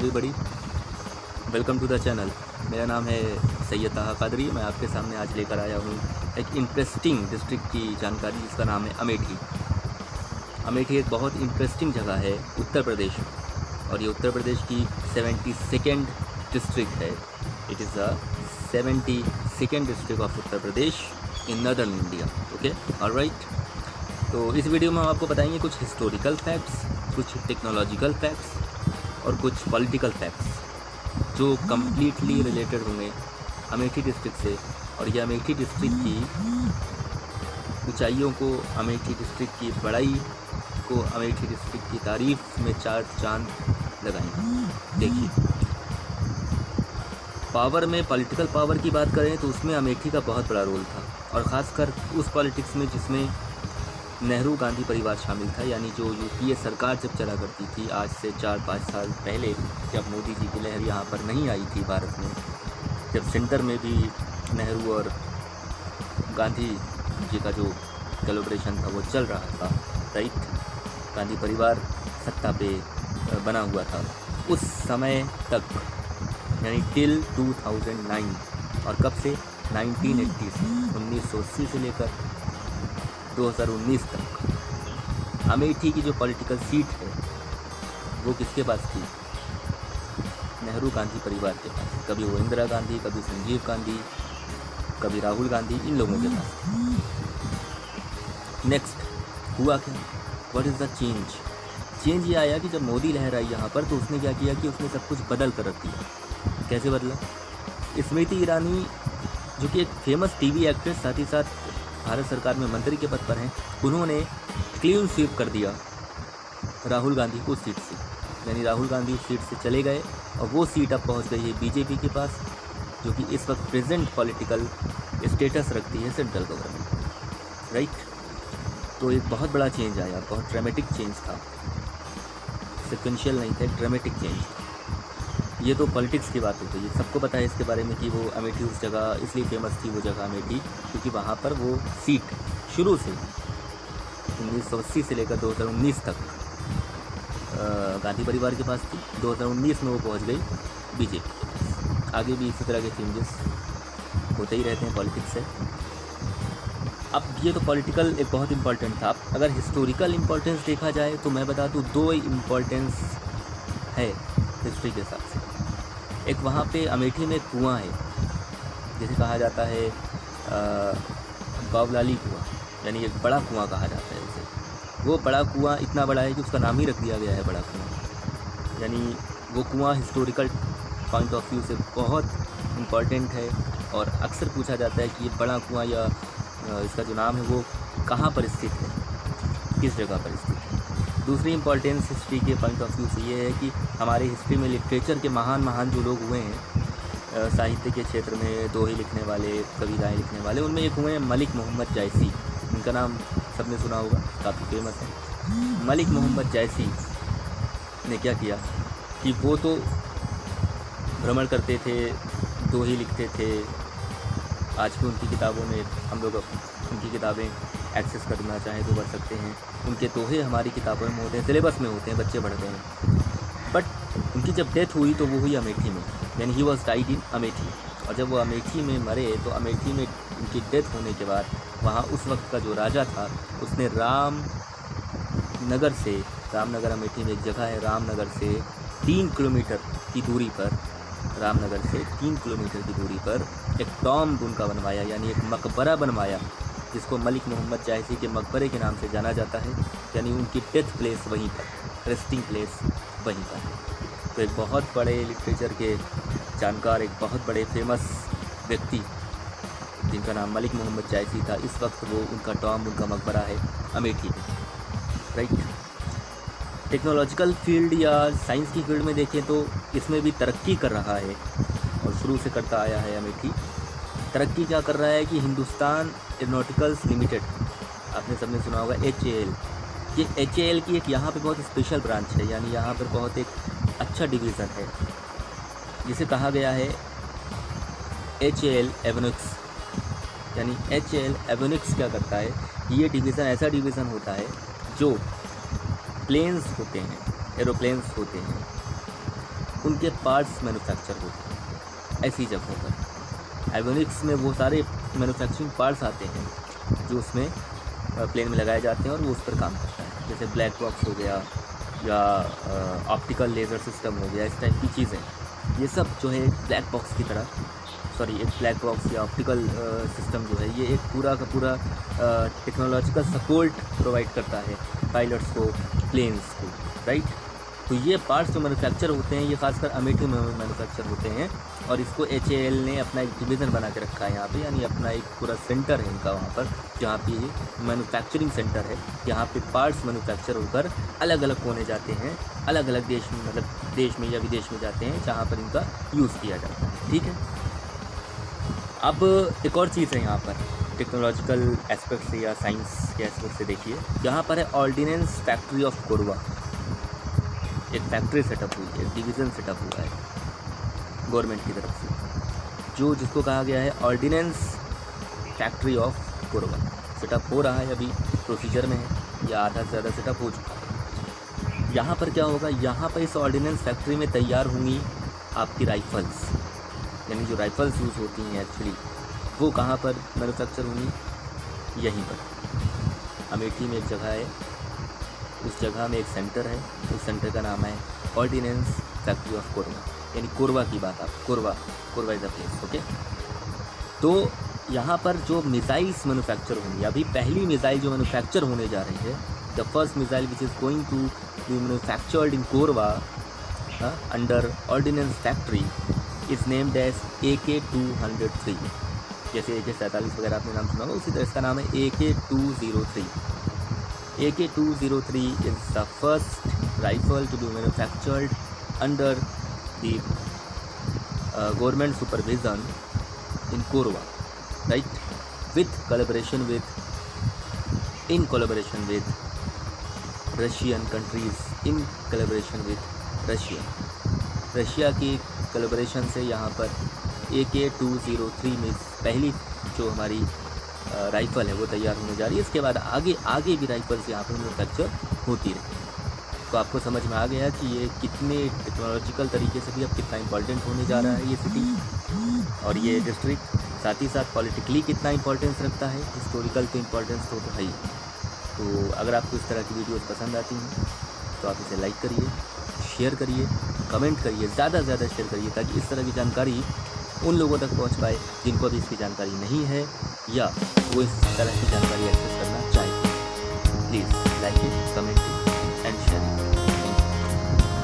Everybody, welcome to the channel. मेरा नाम है सैयद ताहा कादरी। मैं आपके सामने आज लेकर आया हूँ एक इंटरेस्टिंग डिस्ट्रिक्ट की जानकारी जिसका नाम है अमेठी। अमेठी एक बहुत इंटरेस्टिंग जगह है उत्तर प्रदेश में, और ये उत्तर प्रदेश की 72nd डिस्ट्रिक्ट है। It is the 72nd district of Uttar Pradesh in northern India. Okay, alright. तो इस वीडियो में हम आपको बताएंगे कुछ हिस्टोरिकल फैक्ट्स, कुछ टेक्नोलॉजिकल फैक्ट्स और कुछ पॉलिटिकल फैक्ट्स जो कम्प्लीटली रिलेटेड होंगे अमेठी डिस्ट्रिक्ट से। और ये अमेठी डिस्ट्रिक्ट की ऊंचाइयों को, अमेठी डिस्ट्रिक्ट की बड़ाई को, अमेठी डिस्ट्रिक्ट की तारीफ में चार चांद लगाएंगे। देखिए, पावर में, पॉलिटिकल पावर की बात करें तो उसमें अमेठी का बहुत बड़ा रोल था, और ख़ासकर उस पॉलिटिक्स में जिसमें नेहरू गांधी परिवार शामिल था। यानी जो यूपीए सरकार जब चला करती थी आज से 4-5 साल पहले, जब मोदी जी की लहर यहाँ पर नहीं आई थी भारत में, जब सेंटर में भी नेहरू और गांधी जी का जो कोलैबोरेशन था वो चल रहा था, राइट। गांधी परिवार सत्ता पे बना हुआ था उस समय तक, यानी टिल 2009। और कब से? 1980 से, 1980 से लेकर 2019 तक अमेठी की जो पॉलिटिकल सीट है वो किसके पास थी? नेहरू गांधी परिवार के पास। कभी वो इंदिरा गांधी, कभी संजीव गांधी, कभी राहुल गांधी, इन लोगों के पास। नेक्स्ट हुआ क्या? What is the change? Change ये आया कि जब मोदी लहर आई यहाँ पर तो उसने क्या किया कि उसने सब कुछ बदल कर रख दिया। कैसे बदला? स्मृति ईरानी जो कि एक फेमस टीवी एक्ट्रेस, साथ ही साथ भारत सरकार में मंत्री के पद पर हैं, उन्होंने क्लीन स्वीप कर दिया राहुल गांधी को सीट से। यानी राहुल गांधी उस सीट से चले गए और वो सीट अब पहुंच गई है बीजेपी के पास, जो कि इस वक्त प्रेजेंट पॉलिटिकल स्टेटस रखती है सेंट्रल गवर्नमेंट, राइट। तो एक बहुत बड़ा चेंज आया, बहुत ड्रामेटिक चेंज था, सिक्वेंशियल नहीं था, ड्रामेटिक चेंज था। ये तो पॉलिटिक्स की बात हो गई। सबको पता है इसके बारे में कि वो अमेठी उस जगह इसलिए फेमस थी, वो जगह अमेठी, क्योंकि वहाँ पर वो सीट शुरू से 1980 से लेकर 2019 तक गांधी परिवार के पास थी। 2019 में वो पहुँच गई बीजेपी। आगे भी इसी तरह के चेंजेस होते ही रहते हैं पॉलिटिक्स से। अब ये तो पॉलिटिकल एक बहुत इम्पॉर्टेंट था। अब अगर हिस्टोरिकल इम्पोर्टेंस देखा जाए तो मैं बता दूँ 2 इम्पोर्टेंस है हिस्ट्री के हिसाब से। एक वहाँ पे अमेठी में एक कुआं है, जिसे कहा जाता है बावलाली कुआं, यानी एक बड़ा कुआं कहा जाता है उसे। वो बड़ा कुआं इतना बड़ा है कि उसका नाम ही रख दिया गया है बड़ा कुआं। यानी वो कुआं हिस्टोरिकल पॉइंट ऑफ व्यू से बहुत इम्पॉर्टेंट है, और अक्सर पूछा जाता है कि ये बड़ा कुआं या इसका जो नाम है वो कहाँ पर स्थित है, किस जगह पर स्थित है। दूसरी इम्पॉर्टेंस हिस्ट्री के पॉइंट ऑफ व्यू से ये है कि हमारे हिस्ट्री में लिटरेचर के महान जो लोग हुए हैं साहित्य के क्षेत्र में, दोहे लिखने वाले, कविताएं लिखने वाले, उनमें एक हुए हैं मलिक मोहम्मद जायसी। इनका नाम सबने सुना होगा, काफ़ी फेमस है। मलिक मोहम्मद जायसी ने क्या किया कि वो तो भ्रमण करते थे, दोहे लिखते थे। आज भी उनकी किताबों में हम लोग उनकी किताबें एक्सेस करना चाहें तो कर सकते हैं। उनके दोहे हमारी किताबों में होते हैं, सिलेबस में होते हैं, बच्चे पढ़ते हैं। बट उनकी जब डेथ हुई तो वो हुई अमेठी में, यानी he was died in Amethi. और जब वो अमेठी में मरे तो अमेठी में उनकी डेथ होने के बाद वहाँ उस वक्त का जो राजा था उसने रामनगर से, रामनगर अमेठी में एक जगह है, रामनगर से 3 किलोमीटर की दूरी पर, रामनगर से 3 किलोमीटर की दूरी पर एक टॉम्ब उनका बनवाया, यानी एक मकबरा बनवाया, जिसको मलिक मोहम्मद जायसी के मकबरे के नाम से जाना जाता है। यानी उनकी डेथ प्लेस वहीं पर, रेस्टिंग प्लेस वहीं पर। तो एक बहुत बड़े लिटरेचर के जानकार, एक बहुत बड़े फेमस व्यक्ति जिनका नाम मलिक मोहम्मद जायसी था, इस वक्त वो उनका टॉम्ब, उनका मकबरा है अमेठी में, राइट। टेक्नोलॉजिकल फील्ड या साइंस की फील्ड में देखें तो इसमें भी तरक्की कर रहा है, और शुरू से करता आया है अमेठी। तरक्की क्या कर रहा है कि हिंदुस्तान एरोनॉटिकल्स लिमिटेड, आपने सबने सुना होगा, HAL। ये HAL की एक यहाँ पे बहुत स्पेशल ब्रांच है, यानी यहाँ पर बहुत एक अच्छा डिवीज़न है जिसे कहा गया है HAL एवियोनिक्स। यानी HAL एवियोनिक्स क्या करता है, ये डिवीज़न ऐसा डिवीज़न होता है जो प्लेन्स होते हैं, एरोप्लेन्स होते हैं, उनके पार्ट्स मैन्युफैक्चर होते हैं ऐसी जगहों पर। एवियोनिक्स में वो सारे मैन्युफैक्चरिंग पार्ट्स आते हैं जो उसमें प्लेन में लगाए जाते हैं और वो उस पर काम करता है, जैसे ब्लैक बॉक्स हो गया या ऑप्टिकल लेज़र सिस्टम हो गया, इस टाइप की चीज़ें। ये सब जो है ब्लैक बॉक्स की तरह, एक ब्लैक बॉक्स या ऑप्टिकल सिस्टम जो है ये एक पूरा का पूरा टेक्नोलॉजिकल सपोर्ट प्रोवाइड करता है पायलट्स को, प्लेन्स को, राइट। तो ये पार्ट्स जो मैन्युफैक्चर होते हैं ये खासकर अमेठी में मैन्युफैक्चर होते हैं और इसको HAL ने अपना एक डिवीज़न बना के रखा है यहाँ पे, यानी अपना एक पूरा सेंटर है इनका वहाँ पर, जहाँ पे ये मैन्युफैक्चरिंग सेंटर है। यहाँ पे पार्ट्स मैन्युफैक्चर होकर अलग अलग कोने जाते हैं, अलग अलग देश में, मतलब देश में या विदेश में जाते हैं जहाँ पर इनका यूज़ किया जाता है, ठीक है। अब एक और चीज़ है यहाँ पर टेक्नोलॉजिकल एस्पेक्ट से या साइंस के एस्पेक्ट से देखिए, यहाँ पर है ऑर्डिनेंस फैक्ट्री ऑफ कोरबा। एक फैक्ट्री सेटअप हुई है, एक डिवीज़न सेटअप हुआ है गवर्नमेंट की तरफ से, जिसको कहा गया है ordnance factory of Korba. Setup हो रहा है, अभी प्रोसीजर में है या आधा से ज़्यादा सेटअप हो चुका है। यहाँ पर क्या होगा, यहाँ पर इस ऑर्डिनेंस फैक्ट्री में तैयार होंगी आपकी राइफ़ल्स, यानी जो राइफ़ल्स यूज़ होती हैं एक्चुअली वो कहाँ पर मैन्युफैक्चर होंगी, यहीं पर अमेठी में एक जगह है, उस जगह में एक सेंटर है, उस सेंटर का नाम है ऑर्डिनेंस फैक्ट्री ऑफ कोरबा, यानी कोरबा की बात आप Korba is the place, okay. तो यहाँ पर जो मिसाइल्स मैन्युफैक्चर होंगी, अभी पहली मिसाइल जो मैन्युफैक्चर होने जा रही है, the first missile which is going to be manufactured in Korba under ordnance factory is named as AK-203। जैसे AK-47 वगैरह आपने नाम सुना होगा, उसी तरह इसका नाम है AK-203। AK-203 is the first rifle to be manufactured under the government supervision in Korwa, right? In collaboration with Russian countries, in collaboration with Russia की कोलैबोरेशन से यहाँ पर AK-203 में पहली जो हमारी राइफ़ल है वो तैयार होने जा रही है। इसके बाद आगे भी राइफ़ल्स यहाँ पर मैन्युफैक्चर होती रही। तो आपको समझ में आ गया कि ये कितने टेक्नोलॉजिकल तरीके से भी अब कितना इंपॉर्टेंट होने जा रहा है ये सिटी और ये डिस्ट्रिक्ट, साथ ही साथ पॉलिटिकली कितना इंपॉर्टेंस रखता है, हिस्टोरिकल तो इंपॉर्टेंस तो है ही। तो अगर आपको इस तरह की वीडियोस पसंद आती हैं तो आप इसे लाइक करिए, शेयर करिए, कमेंट करिए, ज़्यादा से ज़्यादा शेयर करिए ताकि इस तरह की जानकारी उन लोगों तक पहुंच पाए जिनको अभी इसकी जानकारी नहीं है या वो इस तरह की जानकारी एक्सेस करना चाहें। Please like, comment